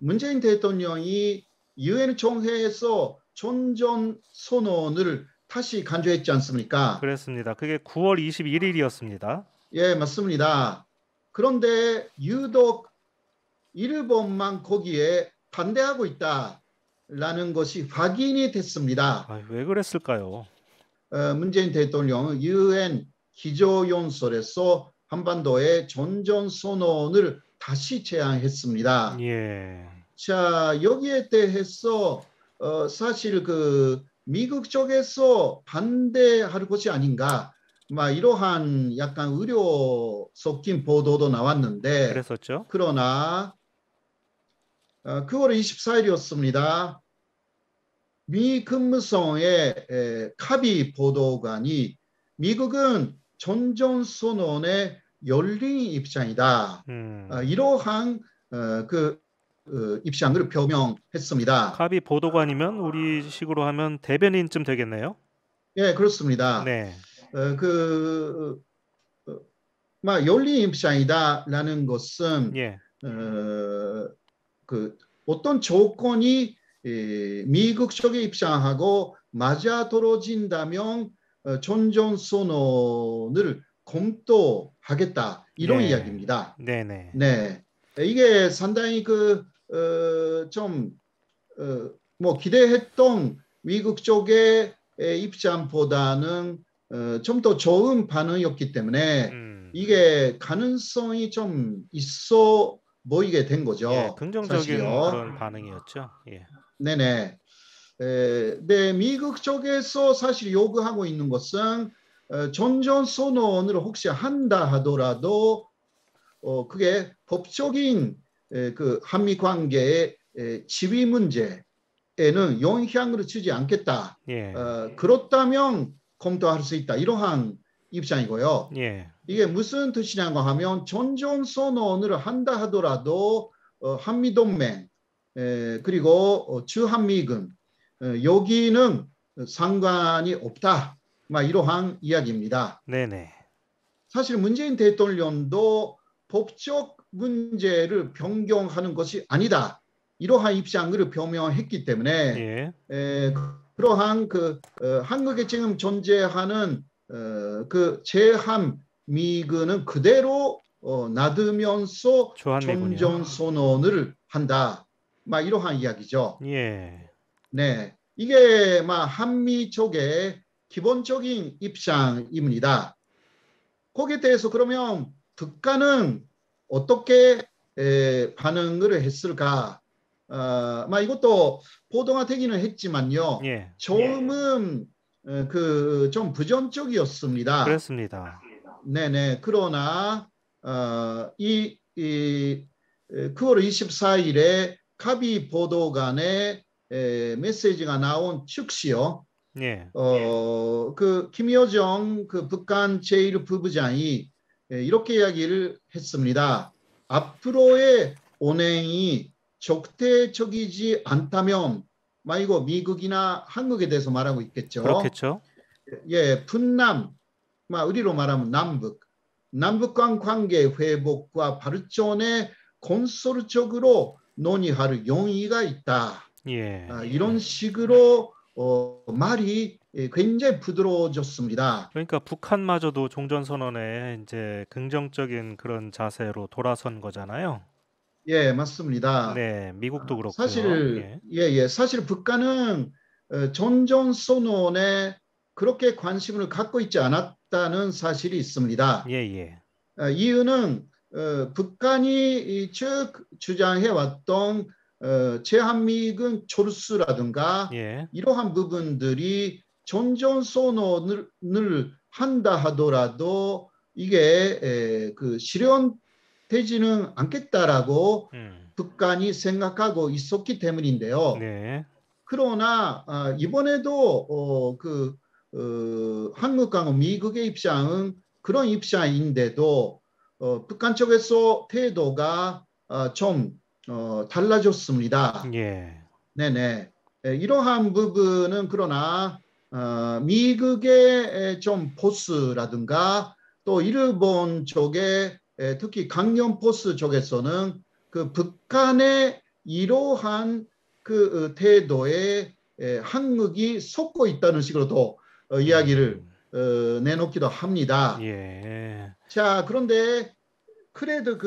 문재인 대통령이 유엔 총회에서 종전 선언을 다시 강조했지 않습니까? 그랬습니다. 그게 9월 21일이었습니다. 예, 맞습니다. 그런데 유독 일본만 거기에 반대하고 있다라는 것이 확인이 됐습니다. 왜 그랬을까요? 문재인 대통령은 유엔 기조연설에서 한반도의 종전 선언을 다시 제안했습니다. 예. 자, 여기에 대해서 사실 그 미국 쪽에서 반대할 것이 아닌가, 막 이러한 약간 의료 섞인 보도도 나왔는데, 그랬었죠? 그러나 9월 24일이었습니다. 미 근무성의 카비 보도관이 미국은 종전선언의 열린 입장이다. 이러한 그 입장을 표명했습니다. 카비 보도관이면 우리식으로 하면 대변인쯤 되겠네요. 예, 그렇습니다. 네. 그 열린 입장이다라는 것은 예. 그 어떤 조건이 미국 쪽의 입장하고 맞아떨어진다면 종전선언을 검토하겠다 이런 네. 이야기입니다. 네네. 네, 이게 상당히 뭐 기대했던 미국 쪽의 입장보다는 좀 더 좋은 반응이었기 때문에 이게 가능성이 좀 있어 보이게 된 거죠. 예, 긍정적인 사실요. 그런 반응이었죠. 예. 네네. 네, 미국 쪽에서 사실 요구하고 있는 것은 종전선언을 혹시 한다 하더라도 그게 법적인 그 한미 관계의 지위 문제에는 영향을 주지 않겠다. 예. 그렇다면 검토할 수 있다. 이러한 입장이고요. 예. 이게 무슨 뜻이냐고 하면 종전선언을 한다 하더라도 한미동맹 그리고 주한미군 여기는 상관이 없다. 막 이러한 이야기입니다. 네네. 사실 문재인 대통령도 법적 문제를 변경하는 것이 아니다. 이러한 입장을 표명했기 때문에 예. 그러한 한국에 지금 존재하는 그 제한미군은 그대로 놔두면서 주한미군이요. 종전선언을 한다. 막 이러한 이야기죠. 예. 네, 이게 막 한미 쪽의 기본적인 입장입니다. 거기에 대해서 그러면 북한은 어떻게 반응을 했을까? 막 이것도 보도가 되기는 했지만요. 예. 처음은 좀 부정적이었습니다. 그랬습니다. 네네. 그러나 이 9월 24일에 카비 보도관의 메시지가 나온 즉시요. 예. 김여정 북한 제1부부장이 이렇게 이야기를 했습니다. 앞으로의 언행이 적대적이지 않다면, 이거 미국이나 한국에 대해서 말하고 있겠죠. 그렇겠죠. 예, 분남, 우리로 말하면 남북 간 관계 회복과 발전에 건설적으로 논의할 용의가 있다. 예. 이런 식으로 말이 굉장히 부드러워졌습니다. 그러니까 북한마저도 종전선언에 이제 긍정적인 그런 자세로 돌아선 거잖아요. 예, 맞습니다. 네, 미국도 그렇고요. 사실 예. 사실 북한은 종전선언에 그렇게 관심을 갖고 있지 않았다는 사실이 있습니다. 예, 예. 이유는 북한이 쭉 주장해왔던 제한미군 철수라든가 예. 이러한 부분들이 종전선언을 한다 하더라도 이게 실현되지는 않겠다라고 북한이 생각하고 있었기 때문인데요. 네. 그러나 이번에도 한국과 미국의 입장은 그런 입장인데도 북한 쪽에서 태도가 좀 달라졌습니다. 예. 네네. 이러한 부분은 그러나 미국의 좀 포스라든가 또 일본 쪽에 특히 강령 포스 쪽에서는 그 북한의 이러한 그 태도에 한국이 속고 있다는 식으로도 이야기를 음, 내놓기도 합니다. 예, 자, 그런데 그래도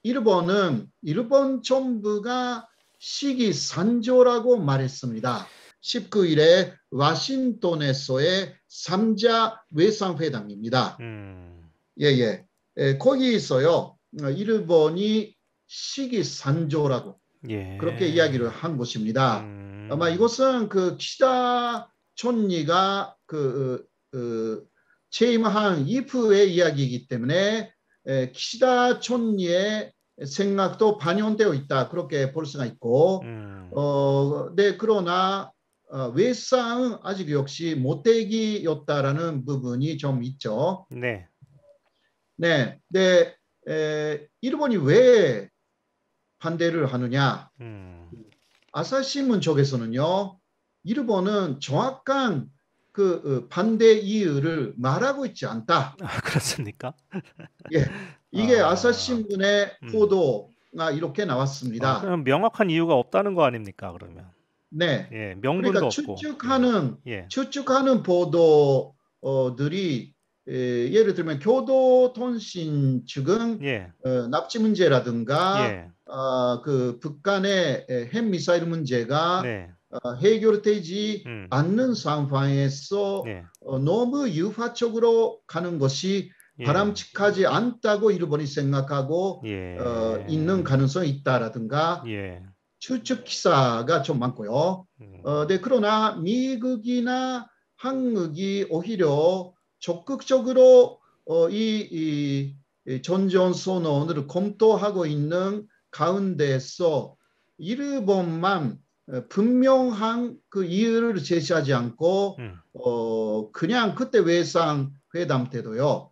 일본 정부가 시기산조라고 말했습니다. 19일에 와싱턴에서의 3자 외상회담입니다. 음, 예, 예. 거기서요, 일본이 시기산조라고 그렇게 이야기를 예, 한 것입니다. 아마 음, 이것은 그 키시다 총리가 취임한 이후의 이야기이기 때문에 키시다 총리의 생각도 반영되어 있다. 그렇게 볼 수가 있고, 음, 네, 그러나 외상은 아직 역시 못되기였다라는 부분이 좀 있죠. 네, 네, 네, 일본이 왜 반대를 하느냐? 음, 아사히신문 쪽에서는요, 일본은 정확한 반대 이유를 말하고 있지 않다. 아, 그렇습니까? 예, 이게 아, 아사히신문의 음, 보도가 이렇게 나왔습니다. 그럼 명확한 이유가 없다는 거 아닙니까, 그러면? 네, 예, 그러니까 명분도 없고, 예, 예, 추측하는 보도들이 예를 들면 교도통신 측은 예, 납치 문제라든가 예, 북 간의 핵미사일 문제가 네, 해결되지 음, 않는 상황에서 예, 너무 유화적으로 가는 것이 예, 바람직하지 않다고 일본이 생각하고 있는 예, 가능성이 있다라든가 예, 추측 기사가 좀 많고요. 네, 음, 그러나 미국이나 한국이 오히려 적극적으로 이 전전선언을 검토하고 있는 가운데서 일본만 분명한 그 이유를 제시하지 않고 음, 그냥 그때 외상 회담 때도요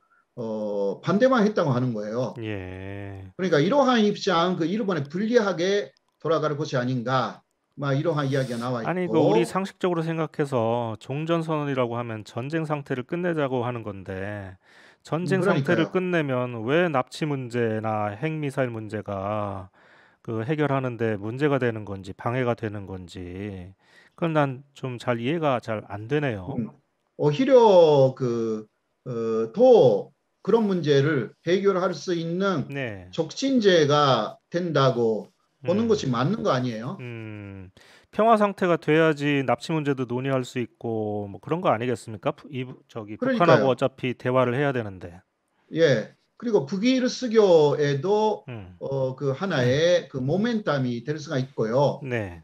반대만 했다고 하는 거예요. 예. 그러니까 이러한 입장, 일본에 불리하게 돌아갈 것이 아닌가, 막 이러한 이야기가 나와 아니, 우리 있고, 상식적으로 생각해서 종전선언이라고 하면 전쟁 상태를 끝내자고 하는 건데, 전쟁 상태를 그러니까요. 끝내면 왜 납치 문제나 핵미사일 문제가 그 해결하는데 문제가 되는 건지, 방해가 되는 건지, 그건 난 좀 잘 이해가 잘 안 되네요. 음, 오히려 더 그런 문제를 해결할 수 있는 네, 촉진제가 된다고 보는 음, 것이 맞는 거 아니에요? 음, 평화 상태가 돼야지 납치 문제도 논의할 수 있고, 뭐 그런 거 아니겠습니까? 저기 북한하고 그러니까요. 어차피 대화를 해야 되는데. 예. 그리고 북일 수교에도 음, 그 하나의 그 모멘텀이 될 수가 있고요. 네,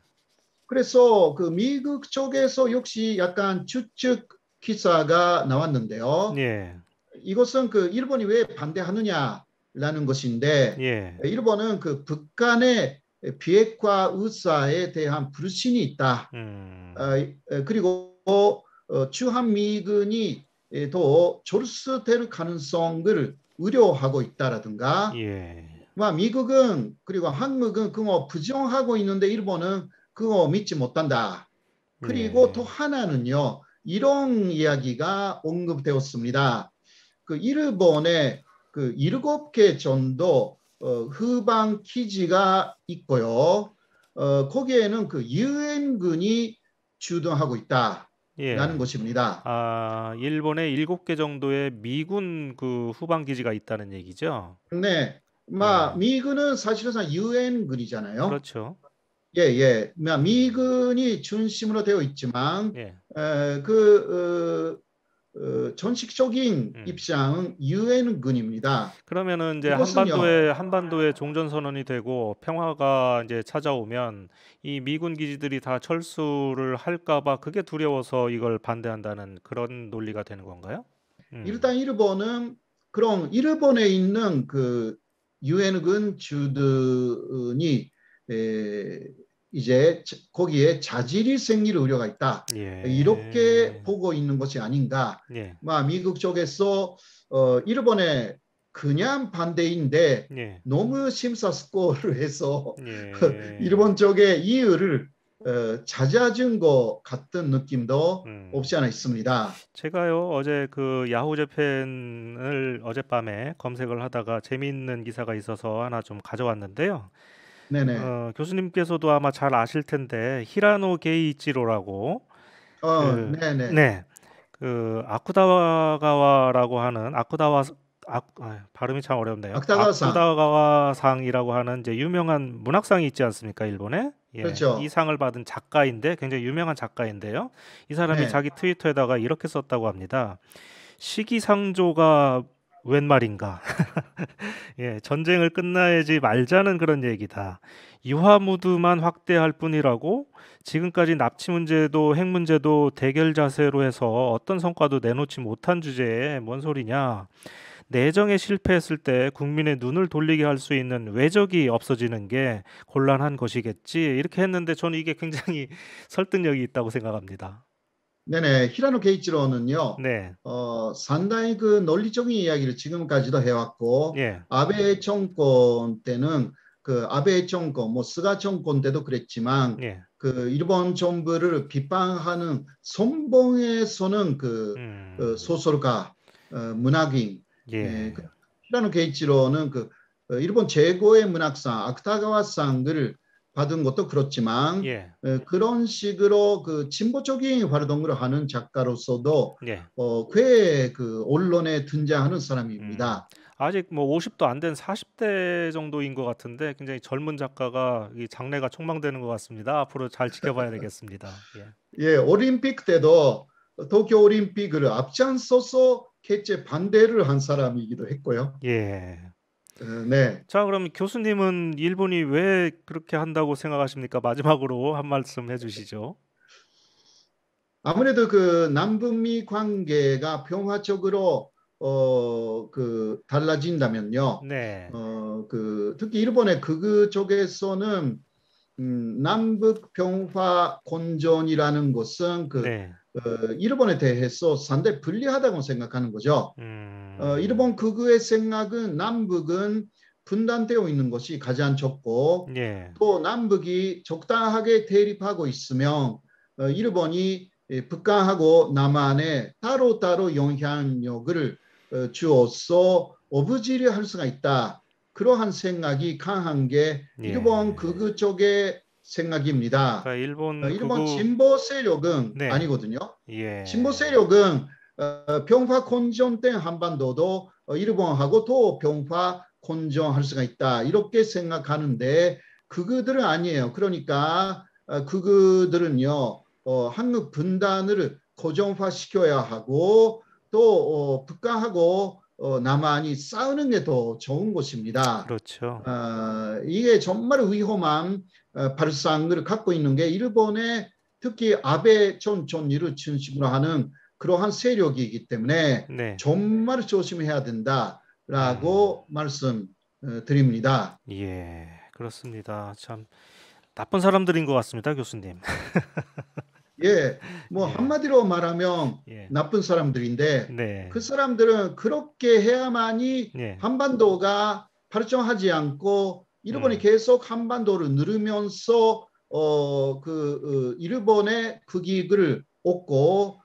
그래서 그 미국 쪽에서 역시 약간 추측 기사가 나왔는데요. 예, 이것은 일본이 왜 반대하느냐라는 것인데, 예, 일본은 북한의 비핵화 의사에 대한 불신이 있다. 음, 그리고 주한미군이 더 졸수될 가능성을 우려하고 있다라든가, 예, 미국은 그리고 한국은 그거 부정하고 있는데 일본은 그거 믿지 못한다. 그리고 또 예, 하나는요, 이런 이야기가 언급되었습니다. 일본에 7개 정도 후방 기지가 있고요. 거기에는 유엔군이 주둔하고 있다라는 예. 것입니다. 아, 일본에 7개 정도의 미군 그 후방 기지가 있다는 얘기죠? 네, 예, 미군은 사실상 유엔군이잖아요. 그렇죠. 예, 예. 음, 미군이 중심으로 되어 있지만 예, 전식적인 음. 입장은 유엔군입니다. 그러면은 이제 이것은요. 한반도에 종전 선언이 되고 평화가 이제 찾아오면 이 미군 기지들이 다 철수를 할까 봐 그게 두려워서 이걸 반대한다는 그런 논리가 되는 건가요? 음, 일단 일본은 그런 일본에 있는 유엔군 주둔이 에, 이제 거기에 자질이 생길 우려가 있다. 이렇게 예, 보고 있는 것이 아닌가. 예, 미국 쪽에서 일본에 그냥 반대인데 예, 너무 심사숙고를 해서 예, 일본 쪽의 이유를 찾아준 것 같은 느낌도 음. 없지 않아 있습니다. 제가요, 어제 그 야후 재팬을 어젯밤에 검색을 하다가 재미있는 기사가 있어서 하나 좀 가져왔는데요. 네네. 교수님께서도 아마 잘 아실 텐데 히라노 게이이치로라고 그 네네. 네. 아쿠다가와라고 하는 발음이 참 어렵네요. 악다가상. 아쿠다가와상이라고 하는 이제 유명한 문학상이 있지 않습니까, 일본에? 예, 이 그렇죠. 상을 받은 작가인데 굉장히 유명한 작가인데요. 이 사람이 네. 자기 트위터에다가 이렇게 썼다고 합니다. 시기상조가 웬 말인가? 예, 전쟁을 끝나야지 말자는 그런 얘기다. 유화무드만 확대할 뿐이라고 지금까지 납치 문제도 핵 문제도 대결 자세로 해서 어떤 성과도 내놓지 못한 주제에 뭔 소리냐. 내정에 실패했을 때 국민의 눈을 돌리게 할 수 있는 외적이 없어지는 게 곤란한 것이겠지. 이렇게 했는데 저는 이게 굉장히 설득력이 있다고 생각합니다. 네네. 히라노 게이치로는요, 네, 상당히 그 논리적인 이야기를 지금까지도 해왔고, 예, 아베 정권 때는 그 아베 정권, 뭐 스가 정권 때도 그랬지만, 예, 그 일본 정부를 비판하는 선봉에서는 그 음, 소설가, 문학인, 그 예, 히라노 게이치로는 일본 최고의 문학상,芥川상을 받은 것도 그렇지만, 예, 그런 식으로 그 진보적인 활동을 하는 작가로서도 예. 꽤 그 언론에 등장하는 음, 사람입니다. 아직 뭐 50도 안 된 40대 정도인 것 같은데 굉장히 젊은 작가가 이 장래가 촉망되는 것 같습니다. 앞으로 잘 지켜봐야 되겠습니다. 예. 예, 올림픽 때도 도쿄 올림픽을 앞장서서 개최 반대를 한 사람이기도 했고요. 예. 네. 자, 그럼 교수님은 일본이 왜 그렇게 한다고 생각하십니까? 마지막으로 한 말씀 해주시죠. 아무래도 그 남북미 관계가 평화적으로 달라진다면요. 네, 특히 일본의 극우 쪽에서는 남북 평화 공존이라는 것은 네, 일본에 대해서 상당히 불리하다고 생각하는 거죠. 일본 극우의 생각은 남북은 분단되어 있는 것이 가장 좋고 예, 또 남북이 적당하게 대립하고 있으면 일본이 북한하고 남한에 따로따로 영향력을 주어서 어부지리할 수가 있다. 그러한 생각이 강한 게 일본 예. 극우 쪽의 생각입니다. 그러니까 일본 일본 극우, 진보 세력은 네, 아니거든요. 진보 예, 세력은 평화 건전된 한반도도 일본하고 또 평화 건전할 수가 있다. 이렇게 생각하는데 그들은 아니에요. 그러니까 그들은요. 한국 분단을 고정화시켜야 하고 또 북한하고 남한이 싸우는 게 더 좋은 것입니다. 그렇죠. 이게 정말 위험한 발상을 갖고 있는 게 일본의 특히 아베 전 총리를 중심으로 하는 그러한 세력이기 때문에 네, 정말 조심해야 음, 된다라고 말씀드립니다. 예, 그렇습니다. 참 나쁜 사람들인 것 같습니다, 교수님. 예, 뭐 예, 한마디로 말하면 예, 나쁜 사람들인데 그 네, 사람들은 그렇게 해야만이 예, 한반도가 발전하지 않고 일본이 음, 계속 한반도를 누르면서 일본의 국익을 얻고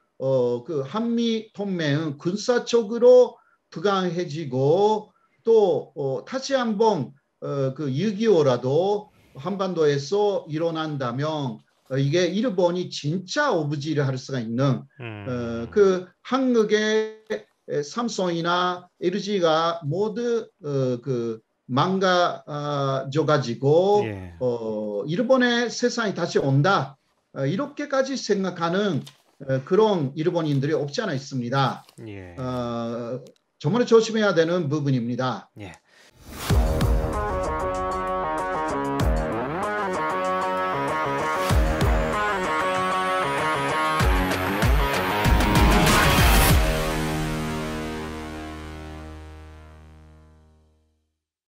그 한미 동맹은 군사적으로 부강해지고 또 다시 한번 그 6.25라도 한반도에서 일어난다면 이게 일본이 진짜 오브지를 할 수가 있는 음, 그 한국의 삼성이나 LG가 모두 그 망가져 가지고 예, 일본의 세상이 다시 온다 이렇게까지 생각하는 그런 일본인들이 없지 않아 있습니다. 예, 어, 정말 조심해야 되는 부분입니다. 예.